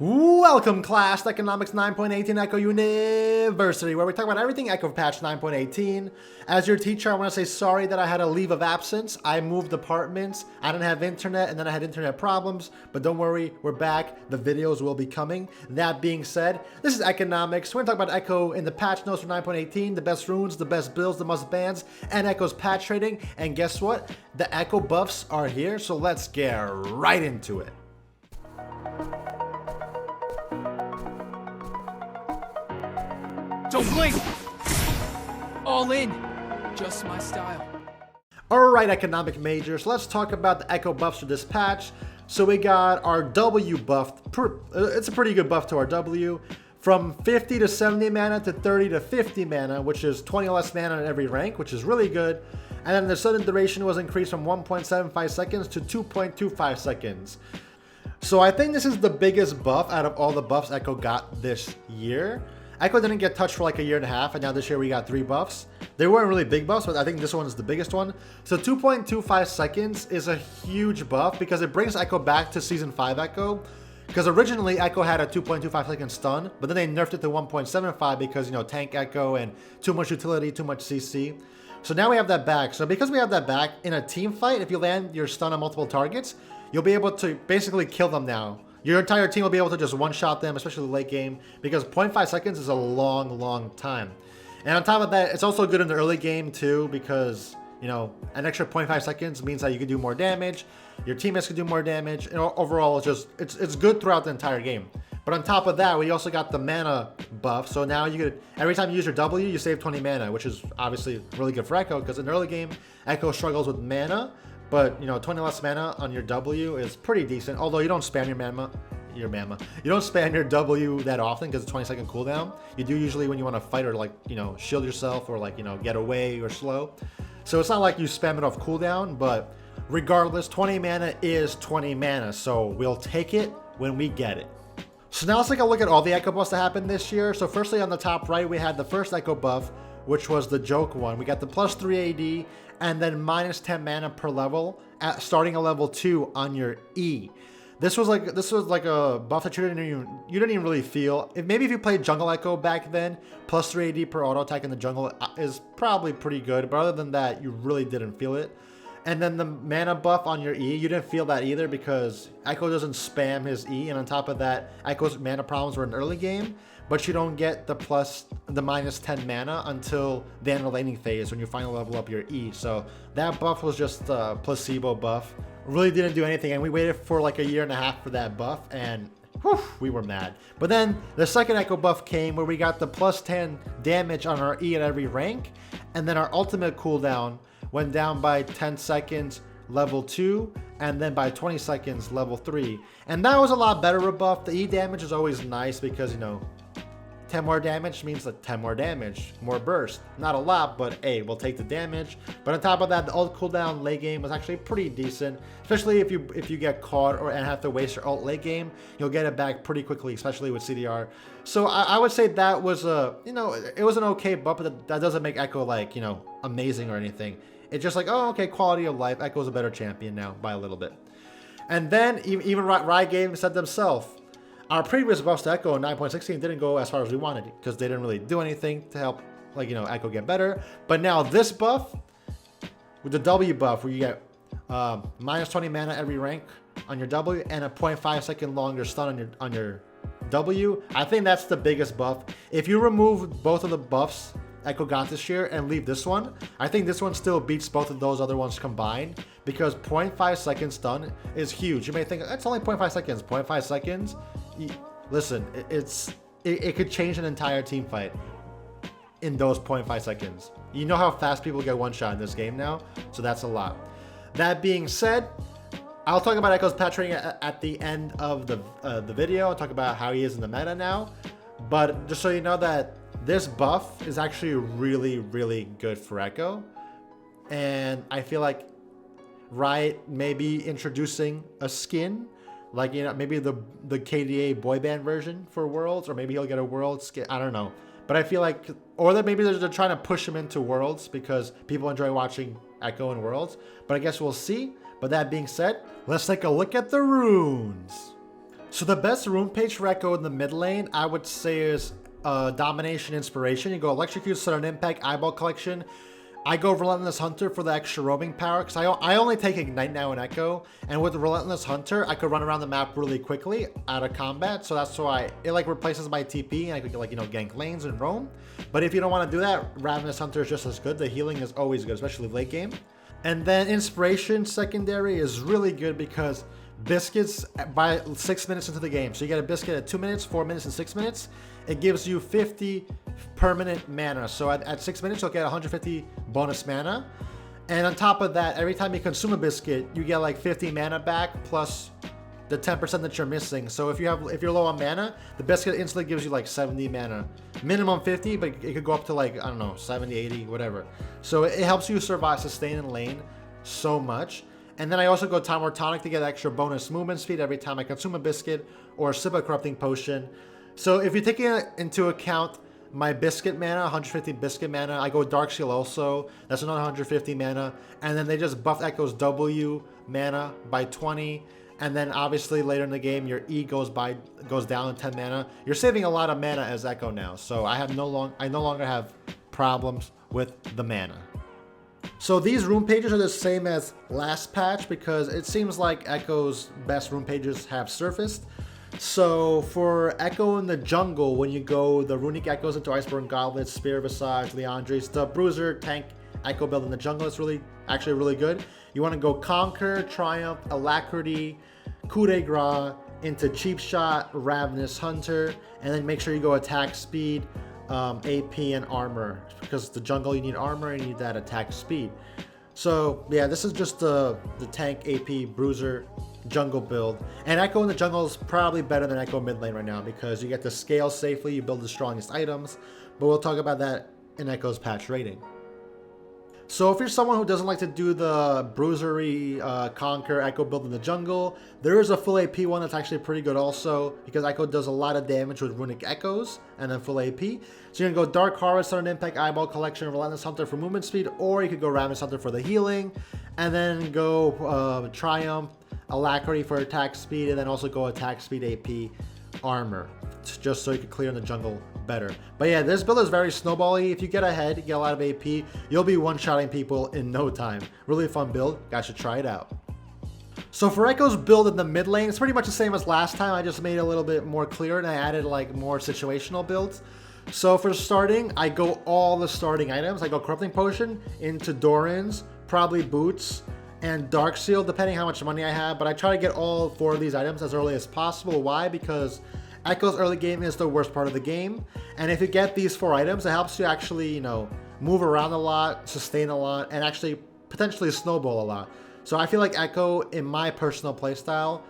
Welcome, class, to Economics 9.18 Echo University, where we talk about everything Echo Patch 9.18. As your teacher, I want to say sorry that I had a leave of absence. I moved departments, I didn't have internet, and then I had internet problems. But don't worry, we're back. The videos will be coming. That being said, this is Economics. We're going to talk about Echo in the patch notes for 9.18, the best runes, the best builds, the most bans, and Echo's patch trading. And guess what? The Echo buffs are here, so let's get right into it. Don't blink! All in. Just my style. Alright, economic majors, let's talk about the Echo buffs for this patch. So we got our W buffed. It's a pretty good buff to our W. From 50 to 70 mana to 30 to 50 mana, which is 20 less mana in every rank, which is really good. And then the sudden duration was increased from 1.75 seconds to 2.25 seconds. So I think this is the biggest buff out of all the buffs Echo got this year. Echo didn't get touched for like a year and a half, and now this year we got 3 buffs. They weren't really big buffs, but I think this one is the biggest one. So 2.25 seconds is a huge buff because it brings Echo back to Season 5 Echo. Because originally Echo had a 2.25 second stun, but then they nerfed it to 1.75 because, you know, tank Echo and too much utility, too much CC. So now we have that back. So because we have that back, in a team fight, if you land your stun on multiple targets, you'll be able to basically kill them now. Your entire team will be able to just one-shot them, especially late game, because 0.5 seconds is a long time. And on top of that, it's also good in the early game too, because, you know, an extra 0.5 seconds means that you can do more damage, your teammates can do more damage, and overall it's good throughout the entire game. But on top of that, we also got the mana buff, so now you could, every time you use your W, you save 20 mana, which is obviously really good for Echo, because in the early game, Echo struggles with mana. But, you know, 20 less mana on your W is pretty decent. Although you don't spam your mana. You don't spam your W that often because it's 20-second cooldown. You do usually when you want to fight or, like, you know, shield yourself or, like, you know, get away or slow. So it's not like you spam it off cooldown. But regardless, 20 mana is 20 mana. So we'll take it when we get it. So now let's take a look at all the Echo buffs that happened this year. So firstly, on the top right, we had the first Echo buff, which was the joke one. We got the plus 3 AD and then minus 10 mana per level at starting a level 2 on your E. This was like a buff that you didn't even really feel. Maybe if you played Jungle Echo back then, plus 3 AD per auto attack in the jungle is probably pretty good. But other than that, you really didn't feel it. And then the mana buff on your E, you didn't feel that either because Echo doesn't spam his E. And on top of that, Echo's mana problems were in early game. But you don't get the minus 10 mana until the end of the laning phase when you finally level up your E. So that buff was just a placebo buff. Really didn't do anything, and we waited for like a year and a half for that buff, and whew, we were mad. But then the second Echo buff came where we got the plus 10 damage on our E at every rank, and then our ultimate cooldown went down by 10 seconds level 2, and then by 20 seconds level 3. And that was a lot better buff. The E damage is always nice because, you know, 10 more damage means like 10 more damage, more burst. Not a lot, but hey, we'll take the damage. But on top of that, the ult cooldown late game was actually pretty decent, especially if you get caught and have to waste your ult late game, you'll get it back pretty quickly, especially with CDR. So I would say that was you know, it was an okay buff, but that doesn't make Echo like, you know, amazing or anything. It's just like, oh, okay, quality of life. Echo's a better champion now by a little bit. And then even Riot Games said themselves, our previous buffs to Echo in 9.16 didn't go as far as we wanted because they didn't really do anything to help, like, you know, Echo get better. But now this buff, with the W buff, where you get minus 20 mana every rank on your W and a 0.5 second longer stun on your W, I think that's the biggest buff. If you remove both of the buffs Echo got this year and leave this one, I think this one still beats both of those other ones combined because 0.5 second stun is huge. You may think that's only 0.5 seconds. 0.5 seconds. Listen, it could change an entire team fight in those 0.5 seconds. You know how fast people get one shot in this game now, so that's a lot. That being said, I'll talk about Echo's patch rating at the end of the video. I'll talk about how he is in the meta now, but just so you know that this buff is actually really good for Echo, and I feel like Riot may be introducing a skin. Like, you know, maybe the KDA boy band version for Worlds, or maybe he'll get a Worlds skin. I don't know. But I feel like, or that maybe they're trying to push him into Worlds because people enjoy watching Echo in Worlds. But I guess we'll see. But that being said, let's take a look at the runes. So the best rune page for Echo in the mid lane, I would say, is Domination Inspiration. You go Electrocute, Sudden Impact, Eyeball Collection. I go Relentless Hunter for the extra roaming power, because I only take Ignite now in Echo, and with Relentless Hunter, I could run around the map really quickly out of combat, so that's why it like replaces my TP, and I could like, you know, gank lanes and roam. But if you don't want to do that, Ravenous Hunter is just as good. The healing is always good, especially late game. And then Inspiration Secondary is really good because biscuits by 6 minutes into the game. So you get a biscuit at 2 minutes, 4 minutes, and 6 minutes. It gives you 50 permanent mana. So at 6 minutes, you'll get 150 bonus mana. And on top of that, every time you consume a biscuit, you get like 50 mana back plus the 10% that you're missing. So if you're low on mana, the biscuit instantly gives you like 70 mana. Minimum 50, but it could go up to like, I don't know, 70, 80, whatever. So it helps you survive, sustain in lane so much. And then I also go Time Lord Tonic to get extra bonus movement speed every time I consume a biscuit or sip a corrupting potion. So if you're taking into account my biscuit mana, 150 biscuit mana, I go Dark Seal also. That's another 150 mana. And then they just buffed Echo's W mana by 20. And then obviously later in the game, your E goes down in 10 mana. You're saving a lot of mana as Echo now. So I no longer have problems with the mana. So these rune pages are the same as last patch because it seems like Echo's best rune pages have surfaced. So for Echo in the jungle, when you go the Runic Echoes into Iceborne Gauntlet, Spear Visage, Liandry's, the Bruiser tank Echo build in the jungle is actually really good. You want to go Conquer, Triumph, Alacrity, Coup de Grace into Cheap Shot, Ravenous Hunter, and then make sure you go attack speed, AP, and armor. Because the jungle, you need armor and you need that attack speed. So yeah, this is just the tank AP Bruiser jungle build. And Echo in the jungle is probably better than Echo mid lane right now because you get to scale safely, you build the strongest items. But we'll talk about that in Echo's patch rating. So if you're someone who doesn't like to do the Bruisery Conquer Echo build in the jungle, there is a full AP one that's actually pretty good also because Echo does a lot of damage with Runic Echoes and then full AP. So you're going to go Dark Harvest, Sudden Impact, Eyeball Collection, Relentless Hunter for movement speed, or you could go Ravenous Hunter for the healing, and then go Triumph, Alacrity for attack speed, and then also go attack speed AP armor, just so you can clear in the jungle better. But yeah, this build is very snowbally. If you get ahead, you get a lot of AP, you'll be one-shotting people in no time. Really fun build. Guys should try it out. So for Echo's build in the mid lane, it's pretty much the same as last time. I just made it a little bit more clear and I added like more situational builds. So for starting, I go all the starting items. I go Corrupting Potion into Doran's, probably Boots, and Dark Seal, depending how much money I have. But I try to get all 4 of these items as early as possible. Why? Because Echo's early game is the worst part of the game. And if you get these 4 items, it helps you actually, you know, move around a lot, sustain a lot, and actually potentially snowball a lot. So I feel like Echo, in my personal playstyle,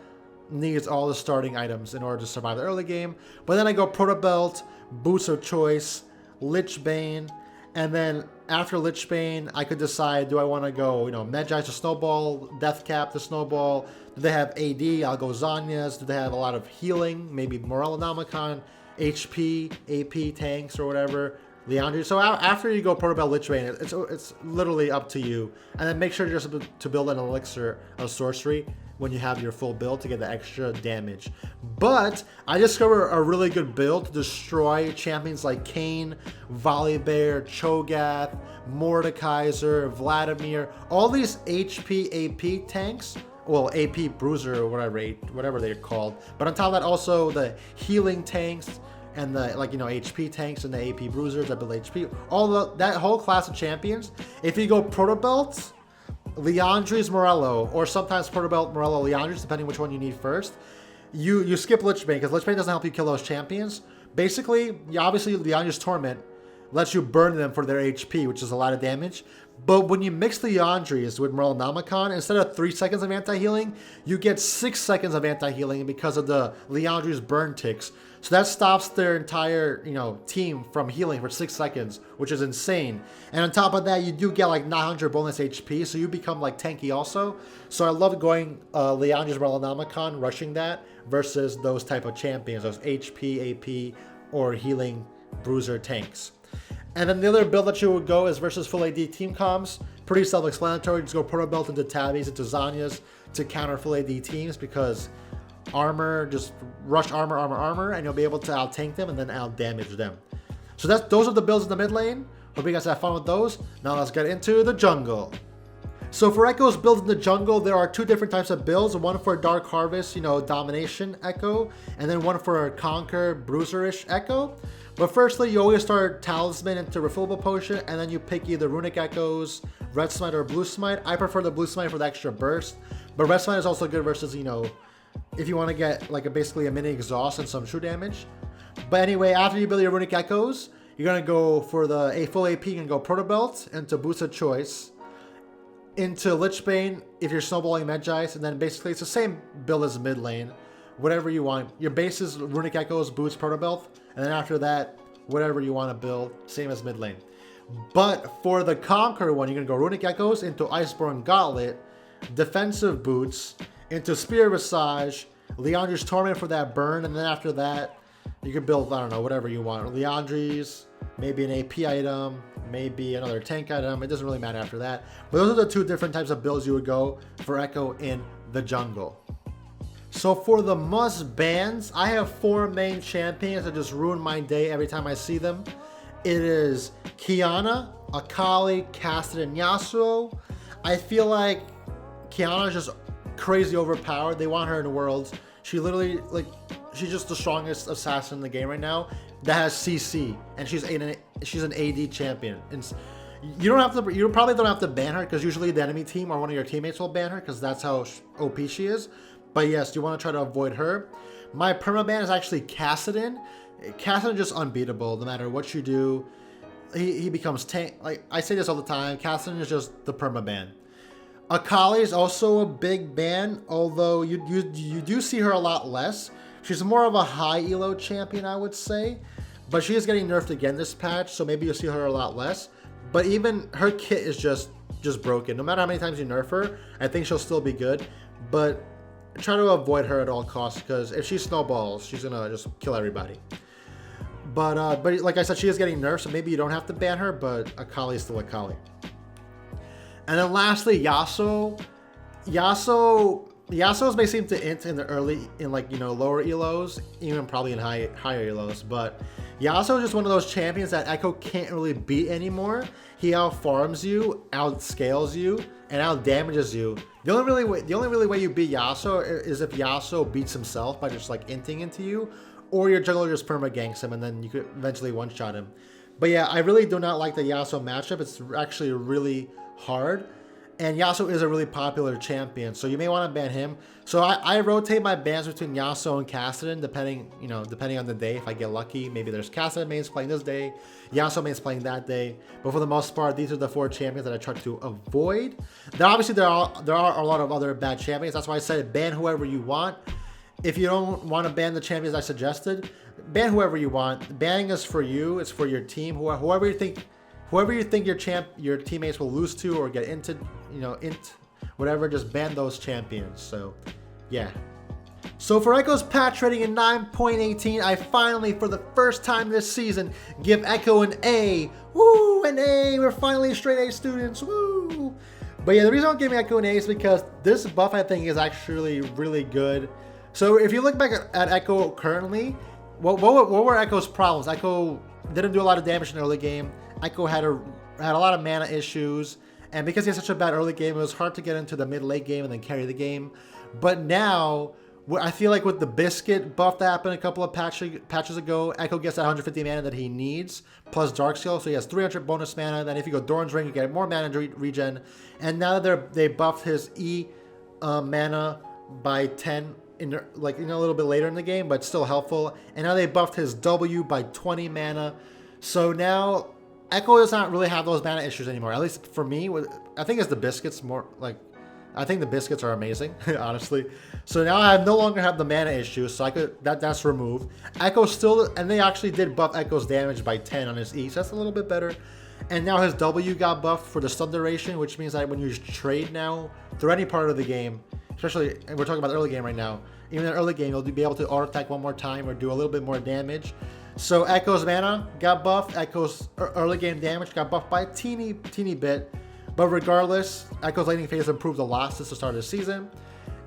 needs all the starting items in order to survive the early game. But then I go Proto Belt, Boots of Choice, Lich Bane, and then after Lich Bane, I could decide, do I want to go, you know, Medjay to Snowball, Death Cap to Snowball? Do they have AD? I'll go Zhonya's. Do they have a lot of healing? Maybe Morellonomicon, HP, AP tanks or whatever. Liandry. So after you go Proto Belt, Lich Bane, it's literally up to you. And then make sure just to build an elixir of sorcery when you have your full build to get the extra damage. But I discovered a really good build to destroy champions like Kayn, Volibear, Cho'Gath, Mordekaiser, Vladimir, all these HP AP tanks. Well, AP Bruiser or whatever they're called. But on top of that, also the healing tanks and the, like, you know, HP tanks and the AP Bruisers that build HP. That whole class of champions. If you go Proto Belts, Liandry's Morello, or sometimes Proto Belt, Morello, Liandry's, depending which one you need first. You skip Lich Bane, because Lich Bane doesn't help you kill those champions. Basically, obviously, Liandry's Torment lets you burn them for their HP, which is a lot of damage. But when you mix the Liandry's with Morellonomicon, instead of 3 seconds of anti-healing, you get 6 seconds of anti-healing because of the Liandry's burn ticks. So that stops their entire, you know, team from healing for 6 seconds, which is insane. And on top of that, you do get like 900 bonus HP, so you become like tanky also. So I love going Liandry's Morellonomicon, rushing that, versus those type of champions, those HP, AP, or healing bruiser tanks. And then the other build that you would go is versus full AD team comms. Pretty self-explanatory. Just go Proto Belt into Tabbies, into Zhonya's to counter full AD teams because armor, just rush armor, and you'll be able to out-tank them and then out-damage them. So those are the builds in the mid lane. Hope you guys have fun with those. Now let's get into the jungle. So for Echo's builds in the jungle, there are 2 different types of builds. One for Dark Harvest, domination Echo, and then one for Conquer, bruiserish Echo. But firstly, you always start Talisman into Refillable Potion, and then you pick either Runic Echoes, Red Smite, or Blue Smite. I prefer the Blue Smite for the extra burst, but Red Smite is also good versus, if you want to get basically a mini exhaust and some true damage. But anyway, after you build your Runic Echoes, you're going to go for a full AP, you're going to go Proto Belt into Boots of Choice, into Lichbane if you're snowballing Medjais, and then basically it's the same build as mid lane. Whatever you want. Your base is Runic Echoes, Boots, Proto Belt, and then after that, whatever you want to build, same as mid lane. But for the Conquer one, you're going to go Runic Echoes into Iceborne Gauntlet, Defensive Boots, into Spear Visage, Liandry's Torment for that burn, and then after that, you can build, I don't know, whatever you want. Liandry's, maybe an AP item, maybe another tank item. It doesn't really matter after that. But those are the 2 different types of builds you would go for Echo in the jungle. So for the must bans, I have 4 main champions that just ruin my day every time I see them. It is Qiyana, Akali, Kassadin, and Yasuo. I feel like Qiyana is just crazy overpowered. They want her in the Worlds. She literally, she's just the strongest assassin in the game right now that has CC, and she's an AD champion. And you probably don't have to ban her, because usually the enemy team or one of your teammates will ban her, because that's how OP she is. But yes, you want to try to avoid her. My permaban is actually Kassadin. Kassadin is just unbeatable. No matter what you do, he becomes tank. I say this all the time. Kassadin is just the permaban. Akali is also a big ban, although you do see her a lot less. She's more of a high elo champion, I would say, but she is getting nerfed again this patch, so maybe you'll see her a lot less. But even her kit is just broken. No matter how many times you nerf her, I think she'll still be good. But try to avoid her at all costs, because if she snowballs, she's gonna just kill everybody. But like I said, she is getting nerfed, so maybe you don't have to ban her, but Akali is still Akali. And then lastly, Yasuo. Yasuo's may seem to int in the lower elos, even probably in higher elos, but Yasuo is just one of those champions that Echo can't really beat anymore. He out farms you, outscales you, and out damages you. The only really way you beat Yasuo is if Yasuo beats himself by just inting into you, or your jungler just perma ganks him, and then you could eventually one shot him. But yeah, I really do not like the Yasuo matchup. It's actually really hard, and Yasuo is a really popular champion, so you may want to ban him. So I rotate my bans between Yasuo and Kassadin depending on the day. If I get lucky, maybe there's Kassadin mains playing this day, Yasuo mains playing that day. But for the most part, these are the 4 champions that I try to avoid. Then obviously there are a lot of other bad champions. That's why I said ban whoever you want. If you don't want to ban the champions I suggested, ban whoever you want. Banning is for you. It's for your team. Whoever you think your teammates will lose to or get into, whatever, just ban those champions. So, yeah. So for Echo's patch rating in 9.18, I finally, for the first time this season, give Echo an A. Woo, an A. We're finally straight A students. Woo. But yeah, the reason I'm giving Echo an A is because this buff, I think, is actually really good. So if you look back at Echo currently, what were Echo's problems? Echo didn't do a lot of damage in the early game. Echo had a lot of mana issues, and because he had such a bad early game, it was hard to get into the mid-late game and then carry the game. But now, I feel like with the Biscuit buff that happened a couple of patches ago, Echo gets that 150 mana that he needs, plus Darksteel, so he has 300 bonus mana. Then if you go Doran's Ring, you get more mana regen. And now that they buffed his E mana by 10, a little bit later in the game, but still helpful. And now they buffed his W by 20 mana. So now Echo does not really have those mana issues anymore. At least for me, I think it's the Biscuits more I think the Biscuits are amazing, honestly. So now I no longer have the mana issues, so that's removed. Echo still, and they actually did buff Echo's damage by 10 on his E, so that's a little bit better. And now his W got buffed for the stun duration, which means that when you trade now through any part of the game, especially, and we're talking about the early game right now, even in the early game, you'll be able to auto attack one more time or do a little bit more damage. So Echo's mana got buffed, Echo's early game damage got buffed by a teeny bit. But regardless, Echo's laning phase improved a lot since the start of the season.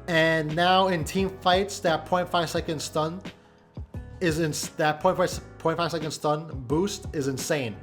And now in team fights, that 0.5 second stun is in that 0.5 second stun boost is insane.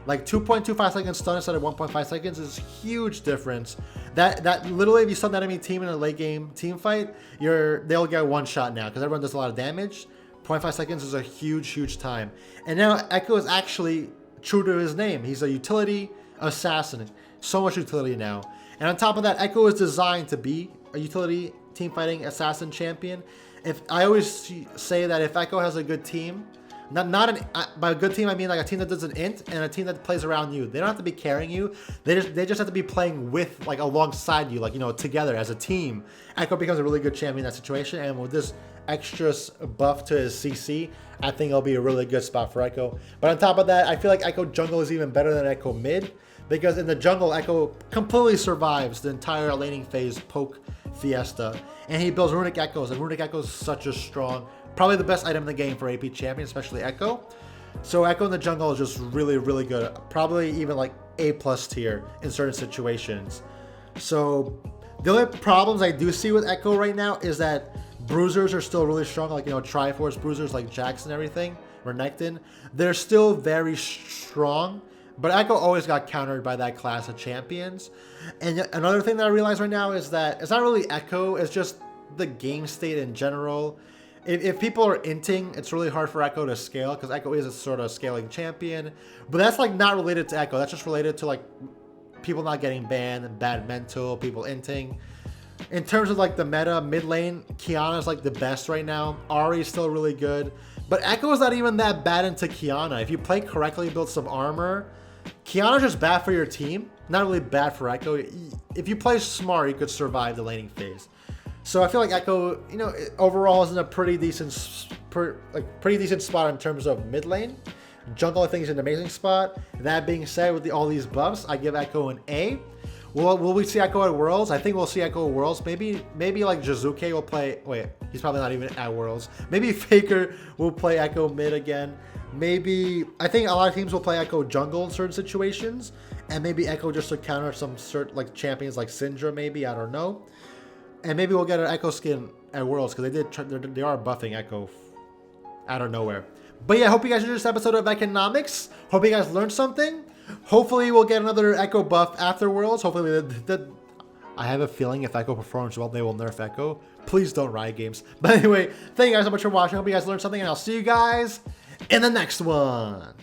Like 2.25 seconds stun instead of 1.5 seconds is a huge difference. That literally, if you stun that enemy team in a late game team fight, they'll get one shot now because everyone does a lot of damage. 0.5 seconds is a huge time. And now Echo is actually true to his name. He's a utility assassin. So much utility now. And on top of that, Echo is designed to be a utility team fighting assassin champion. If I always say that if Echo has a good team, by a good team I mean like a team that does an int and a team that plays around you. They don't have to be carrying you. They just have to be playing with, like, alongside you, like, you know, together as a team. Echo becomes a really good champion in that situation, and with this extra buff to his CC, I think it'll be a really good spot for Echo. But on top of that, I feel like Echo jungle is even better than Echo mid, because in the jungle, Echo completely survives the entire laning phase poke fiesta, and he builds Runic Echoes, and Runic Echoes is such a strong, probably the best item in the game for AP champion, especially Echo. So Echo in the jungle is just really good, probably even like A+ tier in certain situations. So the only problems I do see with Echo right now is that bruisers are still really strong, like, you know, Triforce bruisers like Jax and everything, Renekton. They're still very strong, but Echo always got countered by that class of champions. And another thing that I realize right now is that it's not really Echo, it's just the game state in general. If people are inting, it's really hard for Echo to scale, because Echo is a sort of scaling champion. But that's like not related to Echo, that's just related to like people not getting banned, bad mental, people inting. In terms of like the meta, mid lane, Qiyana is like the best right now. Ahri is still really good. But Echo is not even that bad into Qiyana. If you play correctly, build some armor, Qiyana is just bad for your team, not really bad for Echo. If you play smart, you could survive the laning phase. So I feel like Echo, you know, overall is in a pretty decent spot in terms of mid lane. Jungle, I think, is an amazing spot. That being said, with all these buffs, I give Echo an A. Will we see Echo at Worlds? I think we'll see Echo at Worlds. Maybe like Jizuke will play. Wait, he's probably not even at Worlds. Maybe Faker will play Echo mid again. Maybe, I think a lot of teams will play Echo jungle in certain situations, and maybe Echo just to counter some certain like champions like Syndra. Maybe, I don't know. And maybe we'll get an Echo skin at Worlds, because they are buffing Echo out of nowhere. But yeah, hope you guys enjoyed this episode of Economics. Hope you guys learned something. Hopefully we'll get another Echo buff after Worlds. Hopefully I have a feeling if Echo performs well, they will nerf Echo. Please don't, Riot Games. But anyway, thank you guys so much for watching. Hope you guys learned something, and I'll see you guys in the next one.